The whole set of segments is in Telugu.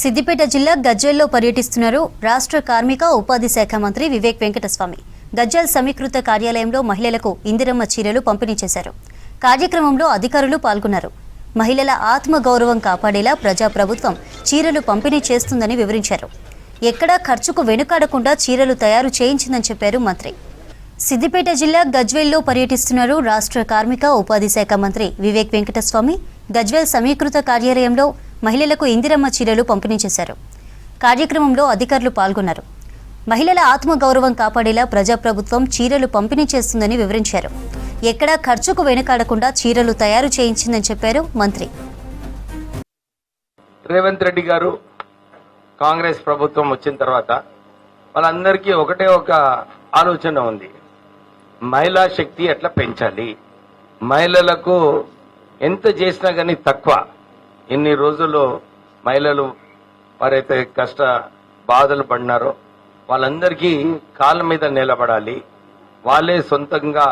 సిద్దిపేట జిల్లా గజ్వేల్లో పర్యటిస్తున్నారు రాష్ట్ర కార్మిక ఉపాధి శాఖ మంత్రి వివేక్ వెంకటస్వామి. గజ్వేల్ సమీకృత కార్యాలయంలో మహిళలకు ఇందిరమ్మ చీరలు పంపిణీ చేశారు. కార్యక్రమంలో అధికారులు పాల్గొన్నారు. మహిళల ఆత్మగౌరవం కాపాడేలా ప్రజాప్రభుత్వం చీరలు పంపిణీ చేస్తుందని వివరించారు. ఎక్కడా ఖర్చుకు వెనుకాడకుండా చీరలు తయారు చేయించిందని చెప్పారు మంత్రి. సిద్దిపేట జిల్లా గజ్వేల్లో పర్యటిస్తున్నారు రాష్ట్ర కార్మిక ఉపాధి శాఖ మంత్రి వివేక్ వెంకటస్వామి. గజ్వేల్ సమీకృత కార్యాలయంలో మహిళలకు ఇందిరమ్మ చీరలు పంపిణీ చేశారు. కార్యక్రమంలో అధికారులు పాల్గొన్నారు. మహిళల ఆత్మగౌరవం కాపాడేలా ప్రజాప్రభుత్వం చీరలు పంపిణీ చేస్తుందని వివరించారు. ఎక్కడా ఖర్చుకు వెనుకాడకుండా చీరలు తయారు చేయించిందని చెప్పారు మంత్రి. రేవంత్ రెడ్డి గారు కాంగ్రెస్ ప్రభుత్వం వచ్చిన తర్వాత వాళ్ళందరికీ ఒకటే ఒక ఆలోచన ఉంది. మహిళా శక్తి ఎట్లా పెంచాలి, మహిళలకు ఎంత చేసినా కానీ తక్కువ. ఇన్ని రోజుల్లో మహిళలు వారైతే కష్ట బాధలు పడినారో వాళ్ళందరికీ కాళ్ళ మీద నిలబడాలి, వాళ్ళే సొంతంగా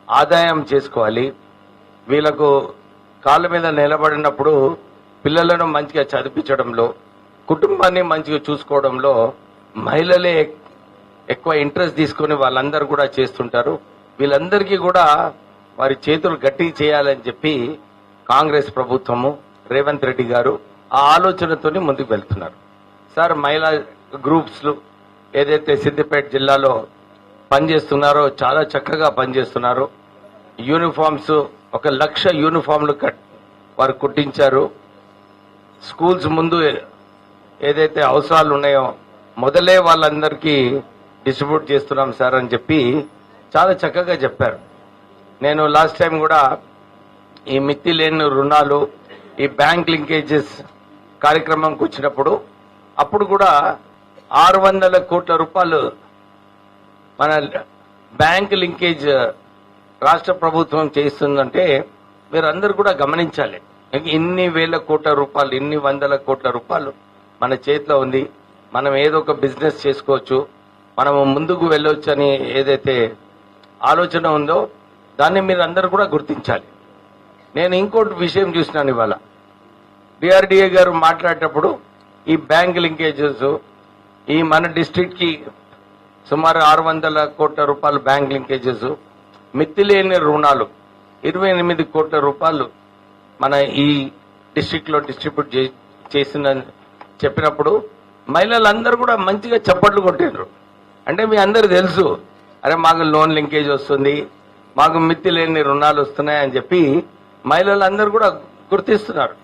ఆదాయం చేసుకోవాలి. వీళ్ళకు కాళ్ళ మీద నిలబడినప్పుడు పిల్లలను మంచిగా చదివించడంలో, కుటుంబాన్ని మంచిగా చూసుకోవడంలో మహిళలే ఎక్కువ ఇంట్రెస్ట్ తీసుకొని వాళ్ళందరూ కూడా చేస్తుంటారు. వీళ్ళందరికీ కూడా వారి చేతులు గట్టి చేయాలని చెప్పి కాంగ్రెస్ ప్రభుత్వము రేవంత్ రెడ్డి గారు ఆ ఆలోచనతోని ముందుకు వెళ్తున్నారు. సార్, మహిళా గ్రూప్స్లు ఏదైతే సిద్దిపేట జిల్లాలో పనిచేస్తున్నారో చాలా చక్కగా పనిచేస్తున్నారు. యూనిఫామ్స్ 1,00,000 యూనిఫామ్లు వారు కుట్టించారు. స్కూల్స్ ముందు ఏదైతే అవసరాలు ఉన్నాయో మొదలే వాళ్ళందరికీ డిస్ట్రిబ్యూట్ చేస్తున్నాం సార్ అని చెప్పి చాలా చక్కగా చెప్పారు. నేను లాస్ట్ టైం కూడా ఈ మిత్తి లేని రుణాలు, ఈ బ్యాంక్ లింకేజెస్ కార్యక్రమంకి వచ్చినప్పుడు అప్పుడు కూడా 600 కోట్ల రూపాయలు మన బ్యాంక్ లింకేజ్ రాష్ట్ర ప్రభుత్వం చేస్తుందంటే మీరు అందరు కూడా గమనించాలి. ఇన్ని వేల కోట్ల రూపాయలు, ఇన్ని వందల కోట్ల రూపాయలు మన చేతిలో ఉంది. మనం ఏదో ఒక బిజినెస్ చేసుకోవచ్చు, మనము ముందుకు వెళ్ళొచ్చు అని ఏదైతే ఆలోచన ఉందో దాన్ని మీరు అందరు కూడా గుర్తించాలి. నేను ఇంకోటి విషయం చూసినాను ఇవాళ. డిఆర్డిఏ గారు మాట్లాడేటప్పుడు ఈ బ్యాంక్ లింకేజెస్, ఈ మన డిస్ట్రిక్ట్ కి సుమారు 600 కోట్ల రూపాయలు బ్యాంక్ లింకేజెస్, మిత్తిలేని రుణాలు 28 కోట్ల రూపాయలు మన ఈ డిస్ట్రిక్ట్ లో డిస్ట్రిబ్యూట్ చేసిన చెప్పినప్పుడు మహిళలందరూ కూడా మంచిగా చప్పట్లు కొట్టిండ్రు. అంటే మీ అందరు తెలుసు, అరే మాకు లోన్ లింకేజ్ వస్తుంది, మాకు మిత్తి లేని రుణాలు వస్తున్నాయని చెప్పి మహిళలందరూ కూడా గుర్తిస్తున్నారు.